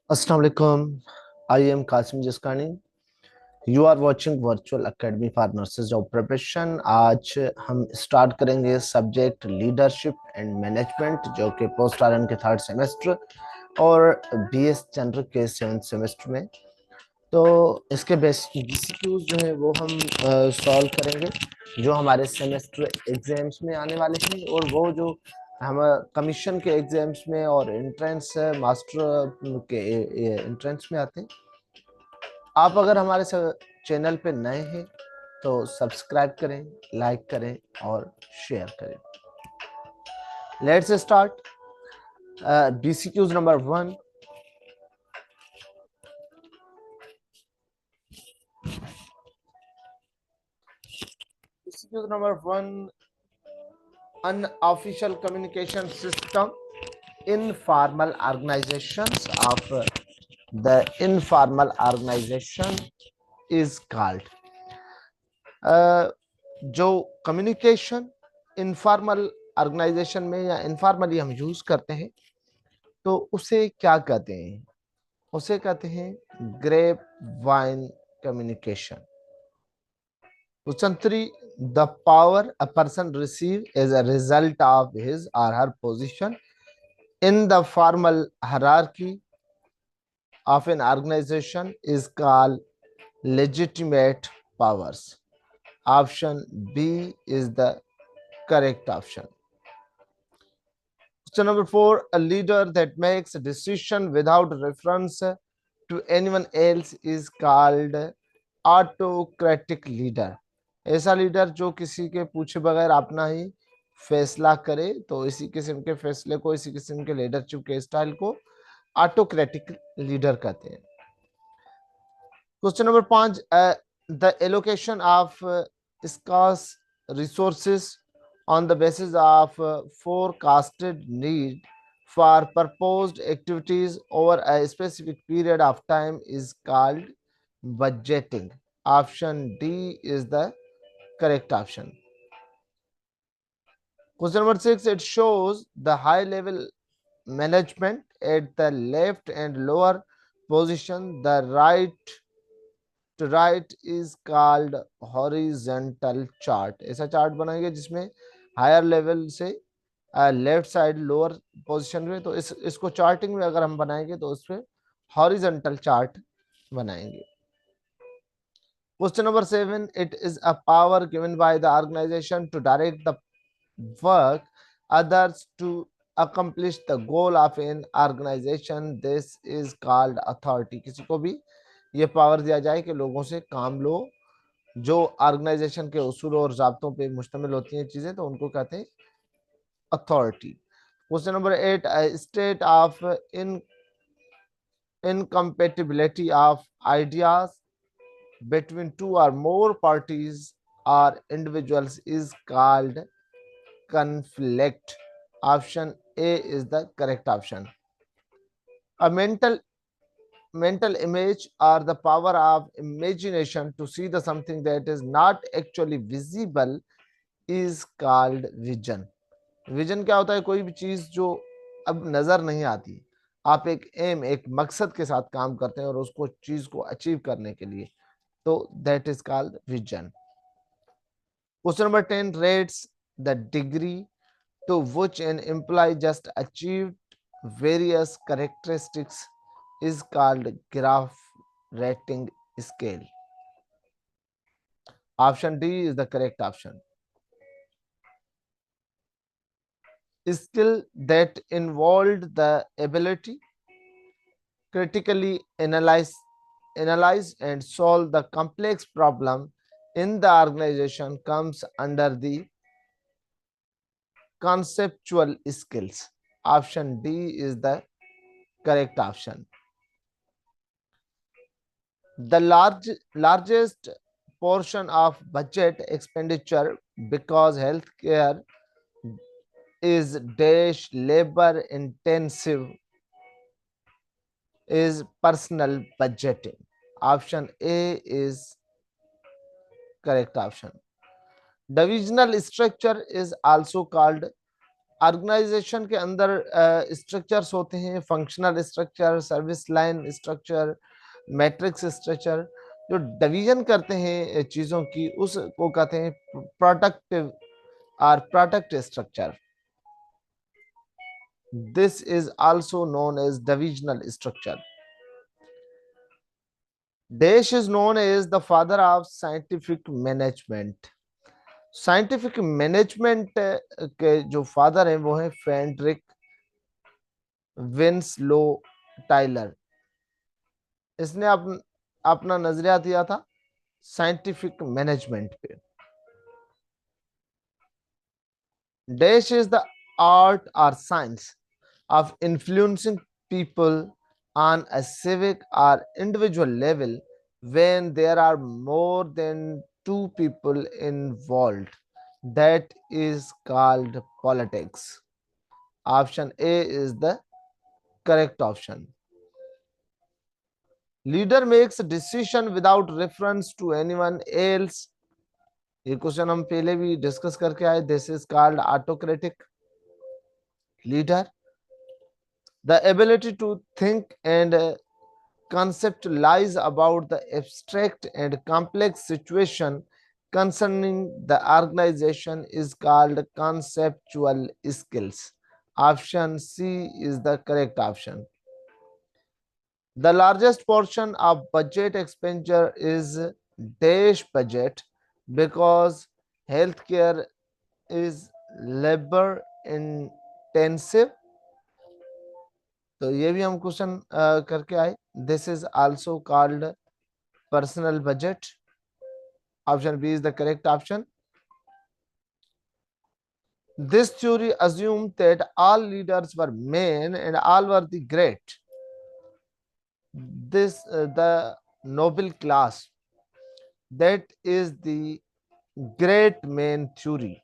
Assalamu alaikum. I am Qasim Jiskani. You are watching Virtual Academy for Nurses Job Preparation. आज हम start करेंगे subject leadership and management जो कि post are N के third semester और BS general के seventh semester में। तो इसके बेसिक बीसीक्यूज जो है वो हम सॉल्व करेंगे जो हमारे सेमेस्टर एग्जाम्स में आने वाले हैं और वो जो हम कमीशन के एग्जाम्स में और एंट्रेंस मास्टर के एंट्रेंस में आते हैं। आप अगर हमारे चैनल पे नए हैं तो सब्सक्राइब करें, लाइक करें और शेयर करें। Let's start. BCQs number 1। BCQs number 1, unofficial communication system, informal organizations of the informal organization is called। जो कम्युनिकेशन इनफॉर्मल ऑर्गेनाइजेशन में या इनफॉर्मली हम यूज करते हैं तो उसे क्या कहते हैं? उसे कहते हैं grapevine communication. Question 3. The power a person receives as a result of his or her position in the formal hierarchy of an organization is called legitimate powers. Option B is the correct option. Question number 4. A leader that makes a decision without reference to anyone else is called autocratic leader। ऐसा leader जो किसी के पूछे बगैर अपना ही फैसला करे तो इसी किस्म के फैसले को, इसी किस्म के लीडरशिप के स्टाइल को ऑटोक्रेटिक लीडर कहते हैं। Question number 5। The allocation of scarce resources on the basis of forecasted need for proposed activities over a specific period of time is called budgeting. Option D is the correct option. Question number 6. It shows the high level management at the left and lower position. The right to right is called horizontal chart। ऐसा chart बनाएंगे जिसमें higher level से left side lower position में, तो इसको charting में अगर हम बनाएंगे तो उसमें हॉरिजॉन्टल चार्ट बनाएंगे। Question number 7। It is a power given by the organisation to direct the work others to accomplish the goal of an organization. This is called authority। किसी को भी ये पावर दिया जाए कि लोगों से काम लो, जो ऑर्गेनाइजेशन के उसूल और ज़ाब्तों पे मुश्तमिल होती हैं चीजें, तो उनको कहते हैं authority. Question number 8। State of incompatibility of ideas between two or more parties or individuals is called conflict। Option A is the correct option. A mental image or the power of imagination to see the something that is not actually visible is called vision। Vision क्या होता है? कोई भी चीज जो अब नजर नहीं आती, आप एक एम, एक मकसद के साथ काम करते हैं और उसको चीज को अचीव करने के लिए, तो that is called vision. Question number 10। Rates the degree to which an employee just achieved various characteristics is called graph rating scale। Option D is the correct option. Skill that involved the ability critically analyze and solve the complex problem in the organization comes under the conceptual skills। Option D is the correct option. The largest portion of budget expenditure because healthcare is dash labor intensive is personal budgeting। Option A is correct option. Divisional structure is also called organisation के अंदर structures होते हैं, functional structure, service line structure, matrix structure. जो division करते हैं चीजों की, उसको कहते हैं प्रोडक्टिव और product structure. This is also known as divisional structure. Dash is known as the father of scientific management. Scientific management के जो फादर हैं वो हैं फ्रेडरिक विंसलो टाइलर। इसने अपना नजरिया दिया था साइंटिफिक मैनेजमेंट पे। डैश इज द आर्ट और science of influencing people on a civic or individual level when there are more than two people involved. That is called politics. Option A is the correct option. Leader makes a decision without reference to anyone else. ये question हम पहले भी discuss करके आए. This is called autocratic leader. The ability to think and concept lies about the abstract and complex situation concerning the organization is called conceptual skills. Option C is the correct option. The largest portion of budget expenditure is dash budget because healthcare is labor intensive. तो ये भी हम question करके आए. This is also called personal budget. Option B is the correct option. This theory assumed that all leaders were men and all were the great. This the noble class. That is the great man theory.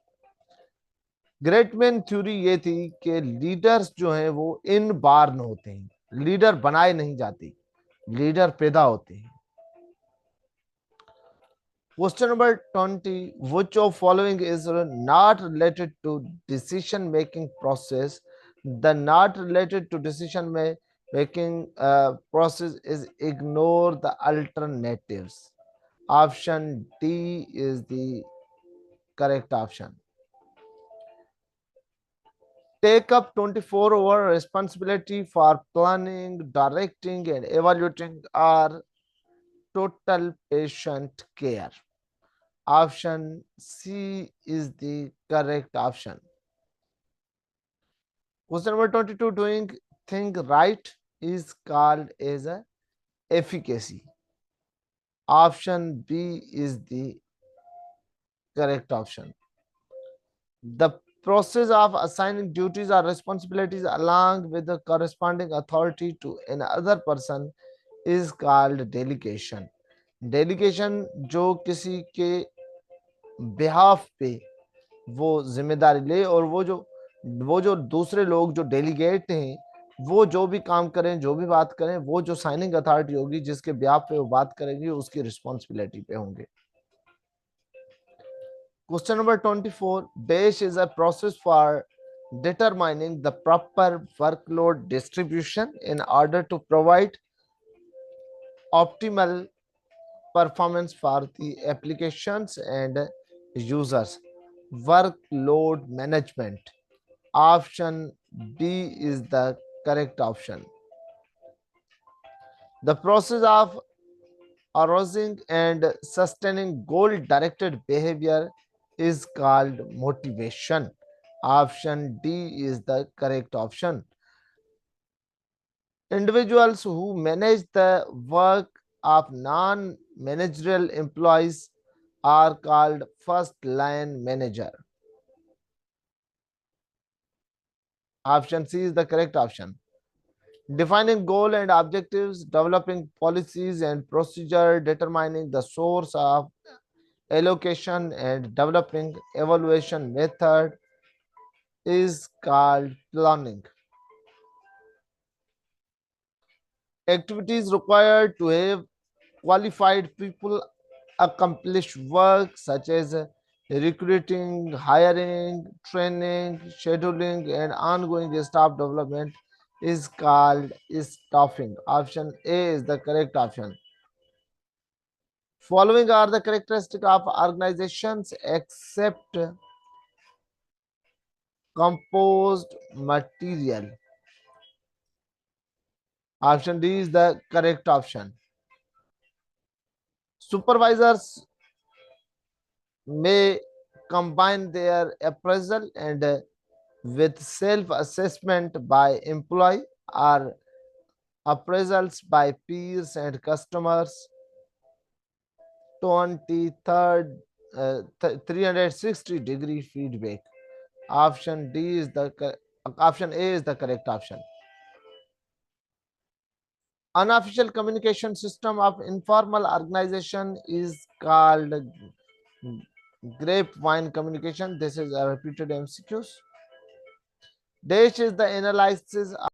Great man theory ये थी कि leaders जो हैं वो इन बार्न होते हैं. Leader बनाए नहीं जाते, लीडर पैदा होते हैं. Question number 20. Which of following is not related to decision making process? The not related to decision making process is ignore the alternatives. Option D is the correct option. Take up 24-hour responsibility for planning, directing, and evaluating our total patient care. Option C is the correct option. Question number 22. Doing thing right is called as a efficacy. Option B is the correct option. The process of assigning duties or responsibilities along with the corresponding authority to another person is called delegation. Delegation जो किसी के behalf पे वो जिम्मेदारी ले और वो जो दूसरे लोग जो डेलीगेट हैं वो जो भी काम करें, जो भी बात करें, वो जो साइनिंग अथॉरिटी होगी जिसके बिहाफ पे वो बात करेंगे उसकी रिस्पॉन्सिबिलिटी पे होंगे. Question number 24. Dash is a process for determining the proper workload distribution in order to provide optimal performance for the applications and users. Workload management. Option B is the correct option. The process of arousing and sustaining goal-directed behavior is called motivation. Option D is the correct option. Individuals who manage the work of non-managerial employees are called first-line manager. Option C is the correct option. Defining goal and objectives, developing policies and procedure, determining the source of allocation and developing evaluation method is called planning. Activities required to have qualified people accomplish work such as recruiting, hiring, training, scheduling, and ongoing staff development is called staffing. Option A is the correct option. Following are the characteristics of organizations except composed material. Option D is the correct option. Supervisors may combine their appraisal and with self-assessment by employee or appraisals by peers and customers. 23rd 360-degree feedback. Option D is the option A is the correct option. Unofficial communication system of informal organization is called grapevine communication. This is a repeated MCQs. Dash is the analysis